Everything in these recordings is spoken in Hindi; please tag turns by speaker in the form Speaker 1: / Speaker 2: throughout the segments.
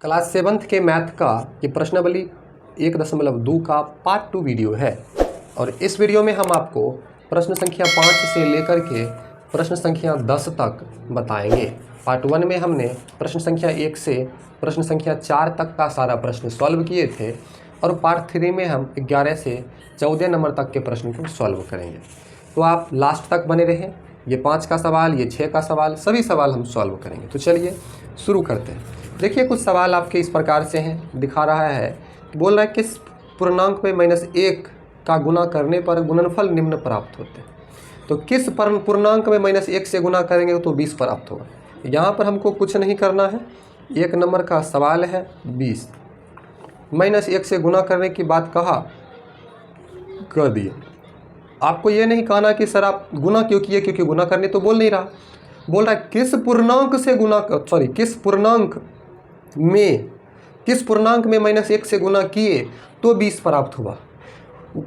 Speaker 1: क्लास 7th के मैथ का ये प्रश्नावली 1.2 का पार्ट 2 वीडियो है और इस वीडियो में हम आपको प्रश्न संख्या 5 से लेकर के प्रश्न संख्या 10 तक बताएंगे। पार्ट 1 में हमने प्रश्न संख्या 1 से प्रश्न संख्या 4 तक का सारा प्रश्न सॉल्व किए थे और पार्ट 3 में हम 11 से 14 नंबर तक के प्रश्न को सॉल्व करेंगे। तो आप लास्ट तक बने रहें। ये 5 का सवाल, ये 6 का सवाल, सभी सवाल हम सॉल्व करेंगे। तो चलिए शुरू करते हैं। देखिए कुछ सवाल आपके इस प्रकार से हैं, दिखा रहा है, बोल रहा है किस पूर्णांक में -1 का गुना करने पर गुणनफल निम्न प्राप्त होते हैं। तो किस पूर्णांक में -1 से गुना करेंगे तो 20 प्राप्त होगा। यहाँ पर हमको कुछ नहीं करना है, 1 नंबर का सवाल है 20, -1 से गुना करने की बात कहा, कर दिए। आपको ये नहीं कहना कि सर आप गुना क्यों किए, क्योंकि गुना करने तो बोल नहीं रहा, बोल रहा है किस पूर्णांक से गुना, किस पूर्णांक में -1 से गुना किए तो 20 प्राप्त हुआ।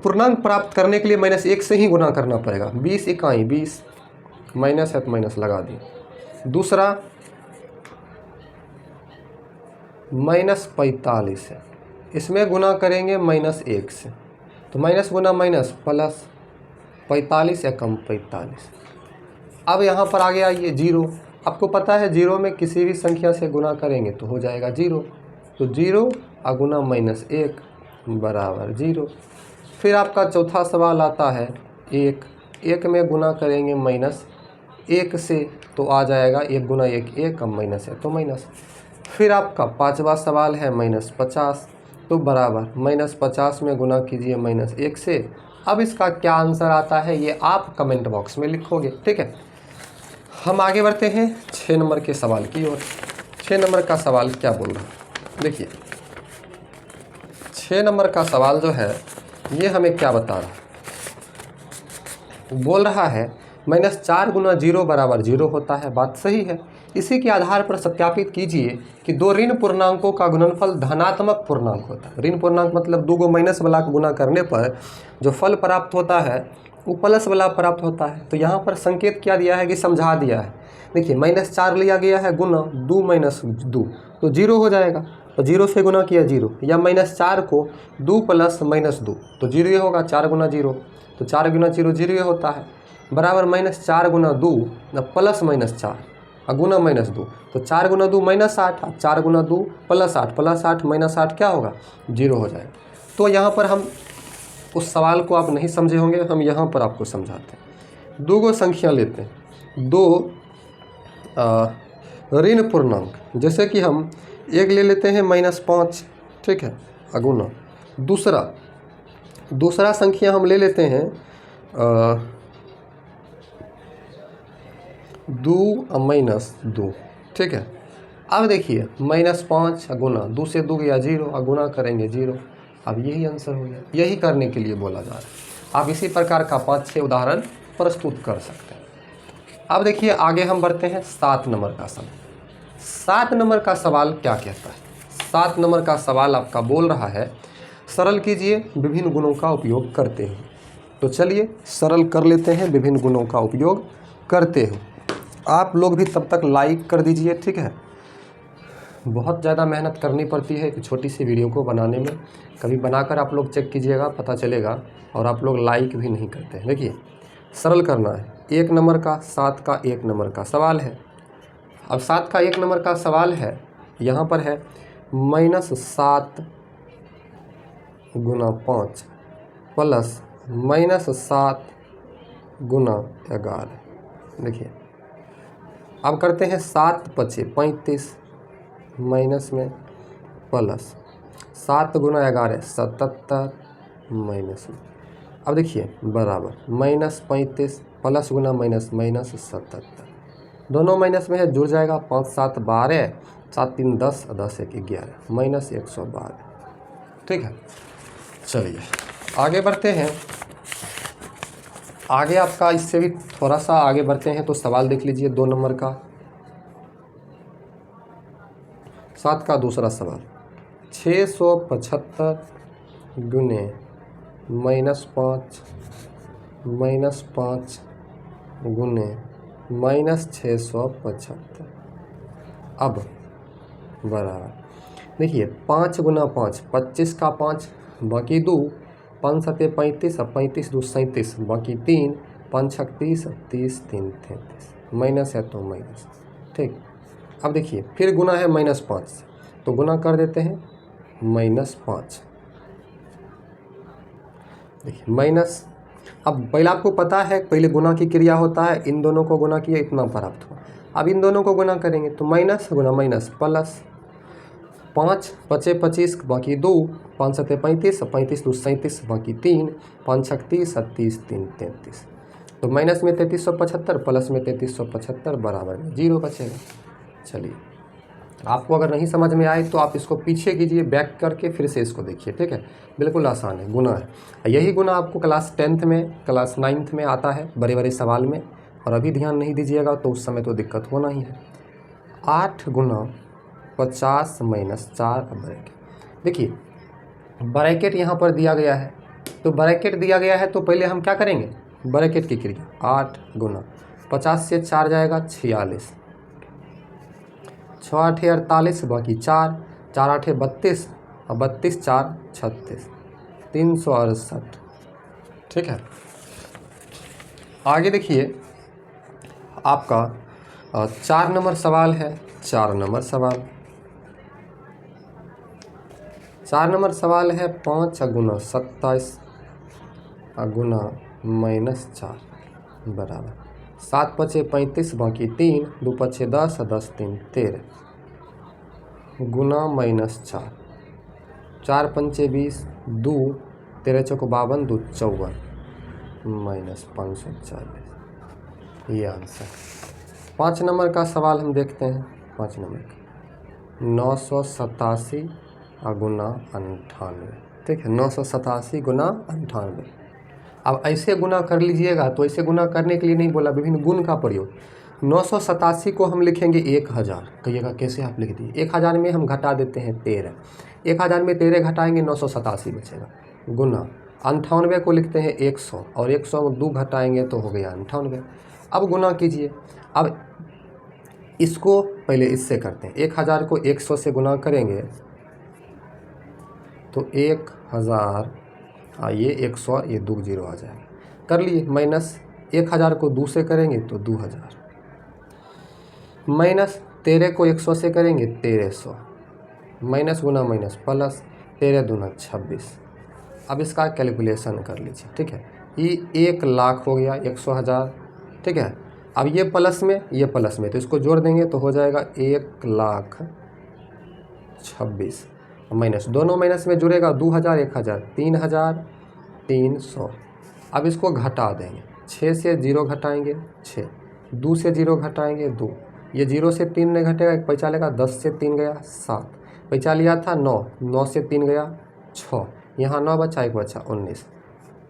Speaker 1: पूर्णांक प्राप्त करने के लिए -1 से ही गुना करना पड़ेगा। 20 इकाई 20, माइनस है तो माइनस लगा दिए। दूसरा -45 है, इसमें गुना करेंगे -1 से, तो माइनस गुना माइनस प्लस, 45 एकम 45। अब यहाँ पर आगे आइए 0। आपको पता है 0 में किसी भी संख्या से गुना करेंगे तो हो जाएगा 0, तो 0 गुना -1 बराबर 0। फिर आपका चौथा सवाल आता है 1 में गुना करेंगे -1 से तो आ जाएगा 1 गुना 1 1, अब माइनस है तो माइनस। फिर आपका पांचवा सवाल है -50, तो बराबर -50 में गुना कीजिए -1 से। अब इसका क्या आंसर आता है ये आप कमेंट बॉक्स में लिखोगे, ठीक है। हम आगे बढ़ते हैं 6 नंबर के सवाल की ओर। 6 नंबर का सवाल क्या बोल रहा है, देखिए 6 नंबर का सवाल जो है ये हमें क्या बता रहा है, बोल रहा है -4 गुना 0 बराबर 0 होता है। बात सही है। इसी के आधार पर सत्यापित कीजिए कि दो ऋण पूर्णांकों का गुणनफल धनात्मक पूर्णांक होता है। ऋण पूर्णांक मतलब दो गो माइनस वाला को गुना करने पर जो फल प्राप्त होता है वो प्लस वाला प्राप्त होता है। तो यहाँ पर संकेत क्या दिया है कि समझा दिया है। देखिए -4 लिया गया है गुना 2 - 2 तो 0 हो जाएगा, तो 0 से गुना किया 0, या -4 को 2 + -2 तो 0 होगा, 4 गुना 0 तो 4 गुना 0 0 होता है, बराबर -4 गुना 2 प्लस -4 गुना -2 तो 4 गुना 2 -8, 4 गुना 2 +8 +8 -8 क्या होगा 0 हो जाएगा। तो यहाँ पर हम उस सवाल को आप नहीं समझे होंगे, हम यहाँ पर आपको समझाते हैं। दो गो संख्या लेते हैं, दो ऋण पूर्णांक, जैसे कि हम एक ले लेते हैं -5, ठीक है, अगुना। दूसरा संख्या हम ले लेते हैं 2 - 2, ठीक है। अब देखिए -5 गुना 2 से 2 गया 0, गुना करेंगे 0। अब यही आंसर हो गया, यही करने के लिए बोला जा रहा है। आप इसी प्रकार का 5-6 उदाहरण प्रस्तुत कर सकते हैं। अब देखिए आगे हम बढ़ते हैं 7 नंबर का सवाल। 7 नंबर का सवाल क्या कहता है। 7 नंबर का सवाल आपका बोल रहा है सरल कीजिए विभिन्न गुणों का उपयोग करते हैं। तो चलिए सरल कर लेते हैं, विभिन्न गुणों का उपयोग करते हैं। आप लोग भी तब तक लाइक कर दीजिए, ठीक है। बहुत ज़्यादा मेहनत करनी पड़ती है एक छोटी सी वीडियो को बनाने में। कभी बनाकर आप लोग चेक कीजिएगा, पता चलेगा। और आप लोग लाइक भी नहीं करते हैं। देखिए सरल करना है। 1 नंबर का 7 का 1 नंबर का सवाल है। अब 7 का 1 नंबर का सवाल है, यहाँ पर है -7 गुना 5 प्लस -7 गुना 11। देखिए अब करते हैं 7 × 5 = 35, माइनस में प्लस 7 गुना 11 = 77, माइनस में। अब देखिए बराबर -35 प्लस गुना माइनस -77, दोनों माइनस में है, जुड़ जाएगा। 5 × 7 = 12, 7 × 3 = 10, 10 × 1 = 11, -112, ठीक है। चलिए आगे बढ़ते हैं। आगे आपका इससे भी थोड़ा सा आगे बढ़ते हैं तो सवाल देख लीजिए 2 नंबर का। 7 का दूसरा सवाल 675 गुने -5 गुने -675। अब बराबर देखिए 5 गुना 5 25 का 5 बाकी 2 5 सत्ते 35 और 35 2 37 बाकी 3 5 छक 30 30 3 33 माइनस है तो माइनस। ठीक, अब देखिए फिर गुना है -5 तो गुना कर देते हैं -5। देखिए माइनस, अब पहले आपको पता है पहले गुना की क्रिया होता है, इन दोनों को गुना किया इतना प्राप्त हुआ। अब इन दोनों को गुना करेंगे तो माइनस गुना माइनस प्लस 5 पचे 25 बाकी 2 5 सत्ते 35 35 2 37 बाकी 3 5 छक 30 30 3 33 तो माइनस में 3375 प्लस में 3375 बराबर में 0 बचेगा। चलिए आपको अगर नहीं समझ में आए तो आप इसको पीछे कीजिए, बैक करके फिर से इसको देखिए। ठीक है, बिल्कुल आसान है, गुना है। यही गुना आपको क्लास 10th में क्लास 9th में आता है बड़े बड़े सवाल में, और अभी ध्यान नहीं दीजिएगा तो उस समय तो दिक्कत होना ही है। 8 गुना 50 माइनस 4 ब्रैकेट। देखिए ब्रैकेट यहाँ पर दिया गया है, तो ब्रैकेट दिया गया है तो पहले हम क्या करेंगे, ब्रैकेट की क्रिया। 8 गुना 50 से 4 जाएगा 46, 6 8 48 बाकी 4 4 8 32 और 32 4 36 368। ठीक है, आगे देखिए आपका 4 नंबर सवाल है। 4 नंबर सवाल 4 नंबर सवाल है 5 गुना 27 गुना -4 बराबर 7 पचे 35 बाकी 3 2 पचे 10 10 3 13 गुना -4 4 पंचे 20 2 13 चौक 52 2 54 -540। ये आंसर। 5 नंबर का सवाल हम देखते हैं। 5 नंबर का 987 गुना 98। ठीक है, 987 गुना 98। अब ऐसे गुना कर लीजिएगा, तो ऐसे गुना करने के लिए नहीं बोला, विभिन्न गुण का प्रयोग। 987 को हम लिखेंगे 1000। कहिएगा कैसे आप लिख दिए, 1000 में हम घटा देते हैं 13, 1000 में 13 घटाएंगे 987 बचेगा। गुना 98 को लिखते हैं 100 और 100 में 2 घटाएंगे तो हो गया 98। अब गुना कीजिए। अब इसको पहले इससे करते हैं, 1000 को 100 से गुना करेंगे तो 1000, ये 100 ये 2 0 आ जाएगा, कर लिए। माइनस 1000 को 2 से करेंगे तो 2000, माइनस 13 को 100 से करेंगे 1300, माइनस गुना माइनस प्लस 13 दूना 26। अब इसका कैलकुलेशन कर लीजिए। ठीक है, ये 1 लाख हो गया 100,000। ठीक है, अब ये प्लस में ये प्लस में, तो इसको जोड़ देंगे तो हो जाएगा 1,26,000 माइनस दोनों माइनस में जुड़ेगा 2000 1000 3,300। अब इसको घटा देंगे, 6 से 0 घटाएंगे 6, 2 से 0 घटाएंगे 2, ये 0 से 3 नहीं घटेगा, एक पैसा लेगा, 10 से 3 गया 7, पैसा लिया था 9, 9 से 3 गया 6, यहाँ 9 बचा, एक बचा 19।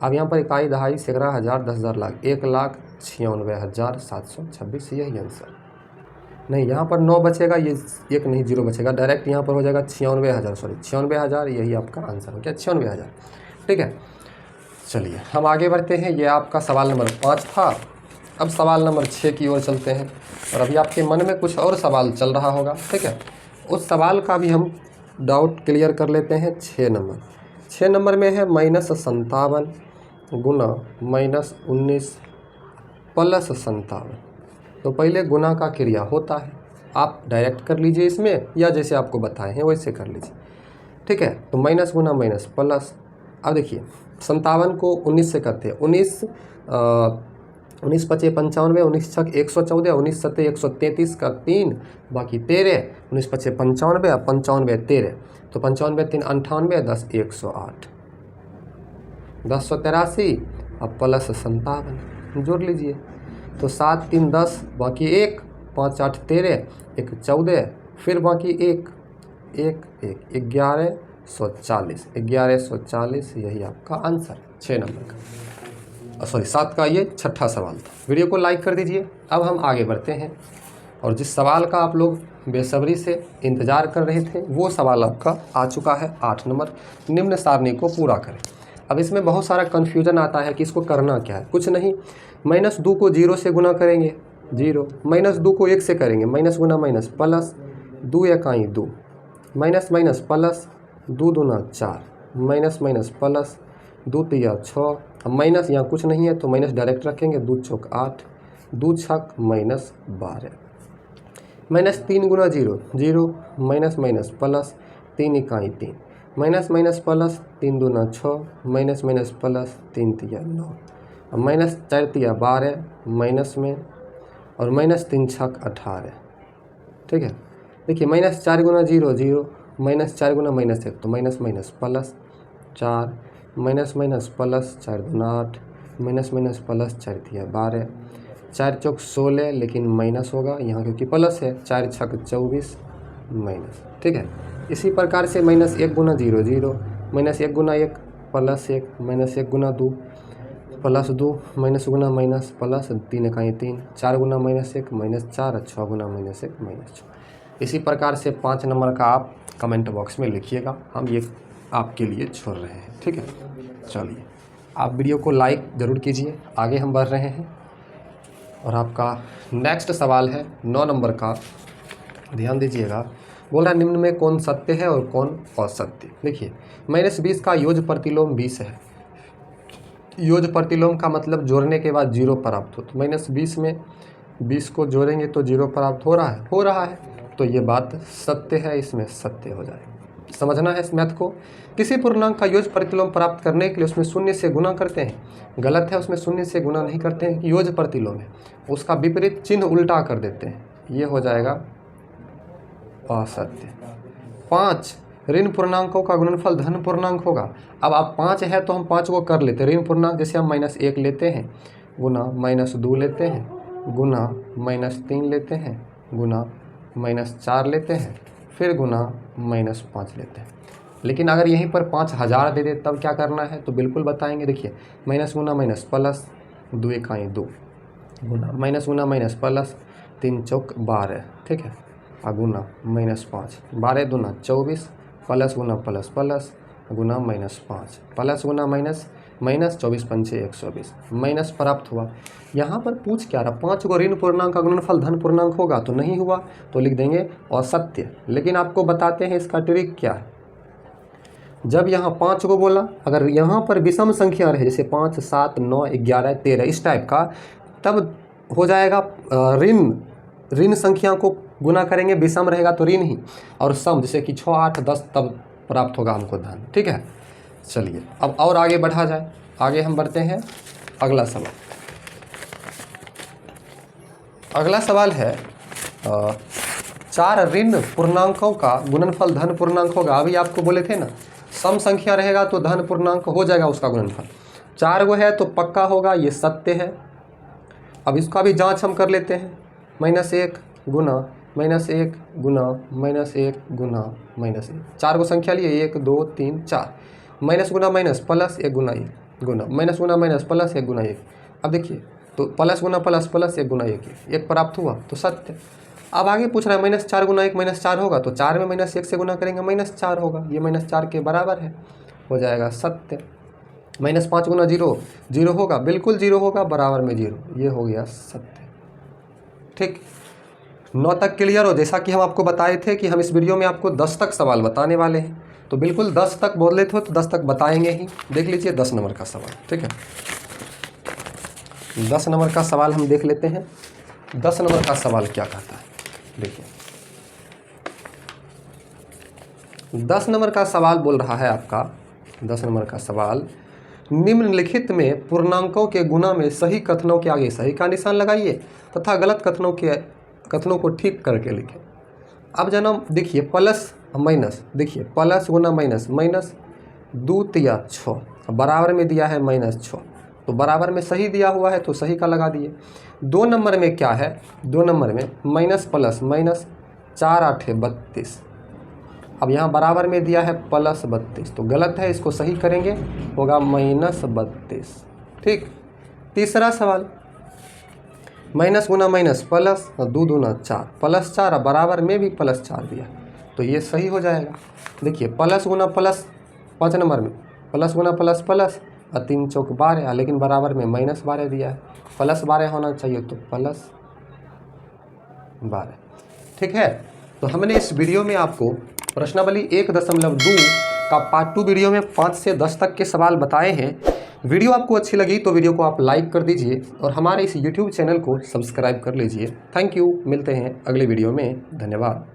Speaker 1: अब यहाँ पर इकाई दहाई सैकड़ा हज़ार 10,000 लाख 1,96,726। यही आंसर नहीं, यहाँ पर 9 बचेगा, ये एक नहीं 0 बचेगा, डायरेक्ट यहाँ पर हो जाएगा 96,000, सॉरी 96,000। यही आपका आंसर हो गया 96,000। ठीक है, चलिए हम आगे बढ़ते हैं। ये आपका सवाल नंबर 5 था। अब सवाल नंबर 6 की ओर चलते हैं, और अभी आपके मन में कुछ और सवाल चल रहा होगा। ठीक है, उस सवाल का भी हम डाउट क्लियर कर लेते हैं। 6 नंबर में है -57 गुना -19 प्लस 57। तो पहले गुना का क्रिया होता है, आप डायरेक्ट कर लीजिए इसमें, या जैसे आपको बताए हैं वैसे कर लीजिए। ठीक है, तो माइनस गुना माइनस प्लस। अब देखिए 57 को 19 से करते हैं, 19 पचे 95, 19 छक 114, 19 सत्ते 133 का 3 बाकी 13, 19 पचे 95 और 95 13, तो 95 3 98, 10 108, 1083 अब प्लस 57 जोड़ लीजिए, तो 7 3 10 बाकी 1, 5 8 13, 1 14, फिर बाकी 1 1 1 1140। यही आपका आंसर 6 नंबर का, सॉरी 7 का ये छठा सवाल था। वीडियो को लाइक कर दीजिए। अब हम आगे बढ़ते हैं, और जिस सवाल का आप लोग बेसब्री से इंतज़ार कर रहे थे वो सवाल आपका आ चुका है। 8 नंबर, निम्न सारणी को पूरा करें। अब इसमें बहुत सारा कन्फ्यूजन आता है कि इसको करना क्या है। कुछ नहीं, -2 को 0 से गुना करेंगे 0, -2 को 1 से करेंगे माइनस गुना minus plus 2 1 2, minus minus plus, दो दूना 4, माइनस माइनस प्लस, दो तिया 6, अब माइनस यहाँ कुछ नहीं है तो माइनस डायरेक्ट रखेंगे, दो चौक 8, दो छक माइनस 12, माइनस 3 गुना 0 0, माइनस माइनस प्लस, 3 इकाई 3, माइनस माइनस प्लस, 3 दूना 6, माइनस माइनस प्लस, 3 तिया 9, अब माइनस 4 तिया 12 माइनस में, और माइनस 3 छक 18। ठीक है, देखिए माइनस 4 गुना 0 0, माइनस 4 गुना माइनस 1 तो minus minus plus 4, minus minus plus 4 दूना 8, माइनस माइनस प्लस 4 तिया 12, 4 चौक 16, लेकिन माइनस होगा यहाँ क्योंकि प्लस है, 4 छक 24 माइनस। ठीक है, इसी प्रकार से माइनस 1 गुना 0 0, माइनस 1 गुना 1 प्लस 1, माइनस 1 गुना 2 प्लस 2, माइनस गुना माइनस प्लस, 3 इकाई 3, 4 गुना माइनस 1 माइनस 4, 6 गुना माइनस 1 माइनस 6। इसी प्रकार से 5 नंबर का आप कमेंट बॉक्स में लिखिएगा, हम ये आपके लिए छोड़ रहे हैं। ठीक है, चलिए आप वीडियो को लाइक ज़रूर कीजिए, आगे हम बढ़ रहे हैं। और आपका नेक्स्ट सवाल है 9 नंबर का, ध्यान दीजिएगा। बोल रहा है निम्न में कौन सत्य है और कौन असत्य। देखिए माइनस 20 का योज प्रतिलोम 20 है। योज प्रतिलोम का मतलब जोड़ने के बाद 0 प्राप्त हो, तो माइनस 20 में 20 को जोड़ेंगे तो 0 प्राप्त हो रहा है, तो ये बात सत्य है, इसमें सत्य हो जाएगा। समझना है इस मैथ को। किसी पूर्णांक का योज प्रतिलोम प्राप्त करने के लिए उसमें शून्य से गुना करते हैं, गलत है, उसमें शून्य से गुना नहीं करते हैं, योज प्रतिलोम है, उसका विपरीत चिन्ह उल्टा कर देते हैं, ये हो जाएगा असत्य। 5 ऋण पूर्णांकों का गुणनफल धन पूर्णांक होगा। अब आप 5 है तो हम 5 को कर लेते हैं ऋण पूर्णांक, जैसे हम माइनस 1 लेते हैं, गुना माइनस 2 लेते हैं, गुना माइनस 3 लेते हैं, गुना माइनस 4 लेते हैं, फिर गुना माइनस 5 लेते हैं। लेकिन अगर यहीं पर 5000 दे दे तब क्या करना है, तो बिल्कुल बताएंगे। देखिए माइनस गुना माइनस प्लस, 2 इकाई 2, गुना माइनस गुना माइनस प्लस, 3 चौक 12। ठीक है, गुना माइनस 5, 12 दूना 24, प्लस गुना प्लस प्लस, गुना माइनस 5, प्लस गुना माइनस माइनस, 24 पंचे 120, माइनस प्राप्त हुआ। यहाँ पर पूछ क्या रहा, 5 को ऋण पूर्णांक का गुणनफल धन पूर्णांक होगा, तो नहीं हुआ तो लिख देंगे असत्य। लेकिन आपको बताते हैं इसका ट्रिक क्या है। जब यहाँ 5 को बोला, अगर यहाँ पर विषम संख्या रहे, जैसे 5 7 9 11 13 इस टाइप का, तब हो जाएगा ऋण संख्या को गुना करेंगे, विषम रहेगा तो ऋण ही, और सम जैसे कि 6 8 10, तब प्राप्त होगा हमको धन। ठीक है, चलिए अब और आगे बढ़ा जाए। आगे हम बढ़ते हैं अगला सवाल। अगला सवाल है 4 ऋण पूर्णांकों का गुणनफल धन पूर्णांक होगा। अभी आपको बोले थे ना, सम संख्या रहेगा तो धन पूर्णांक हो जाएगा उसका गुणनफल। 4 गो है तो पक्का होगा, ये सत्य है। अब इसका भी जांच हम कर लेते हैं। -1 गुना -1 गुना -1 गुना -1, 4 को संख्या लिए 1 2 3 4, माइनस गुना माइनस प्लस 1 गुना 1 गुना माइनस गुना माइनस प्लस 1 गुना 1। अब देखिए तो प्लस गुना प्लस प्लस 1 गुना 1 प्राप्त हुआ तो सत्य। अब आगे पूछ रहा है -4 गुना 1 -4 होगा, तो 4 में -1 से गुना करेंगे -4 होगा, ये -4 के बराबर है, हो जाएगा सत्य। -5 गुना 0 0 होगा, बिल्कुल 0 होगा, बराबर में 0, ये हो गया सत्य। ठीक, 9 तक क्लियर हो। जैसा कि हम आपको बताए थे कि हम इस वीडियो में आपको 10 तक सवाल बताने वाले हैं, तो बिल्कुल 10 तक बोल लेते हो तो 10 तक बताएंगे ही। देख लीजिए 10 नंबर का सवाल। ठीक है, 10 नंबर का सवाल हम देख लेते हैं। 10 नंबर का सवाल क्या कहता है, देखिए 10 नंबर का सवाल बोल रहा है आपका। 10 नंबर का सवाल, निम्नलिखित में पूर्णांकों के गुणा में सही कथनों के आगे सही का निशान लगाइए तथा गलत कथनों को ठीक करके लिखें। अब जनाब देखिए प्लस माइनस, देखिए प्लस गुना माइनस माइनस, 2 तिया 6, बराबर में दिया है -6, तो बराबर में सही दिया हुआ है तो सही का लगा दिए। 2 नंबर में क्या है, 2 नंबर में माइनस प्लस माइनस, 4 8 32, अब यहाँ बराबर में दिया है प्लस 32, तो गलत है, इसको सही करेंगे, होगा -32। ठीक, तीसरा सवाल, माइनस गुना माइनस प्लस, 2 दूना 4, प्लस 4, बराबर में भी प्लस 4 दिया, तो ये सही हो जाएगा। देखिए प्लस गुना प्लस, 5 नंबर में प्लस गुना प्लस प्लस, और 3 चौक 12, लेकिन बराबर में -12 दिया है, प्लस 12 होना चाहिए तो प्लस 12। ठीक है, तो हमने इस वीडियो में आपको प्रश्नावली 1.2 का पार्ट 2 वीडियो में 5 से 10 तक के सवाल बताए हैं। वीडियो आपको अच्छी लगी तो वीडियो को आप लाइक कर दीजिए और हमारे इस YouTube चैनल को सब्सक्राइब कर लीजिए। थैंक यू, मिलते हैं अगले वीडियो में। धन्यवाद।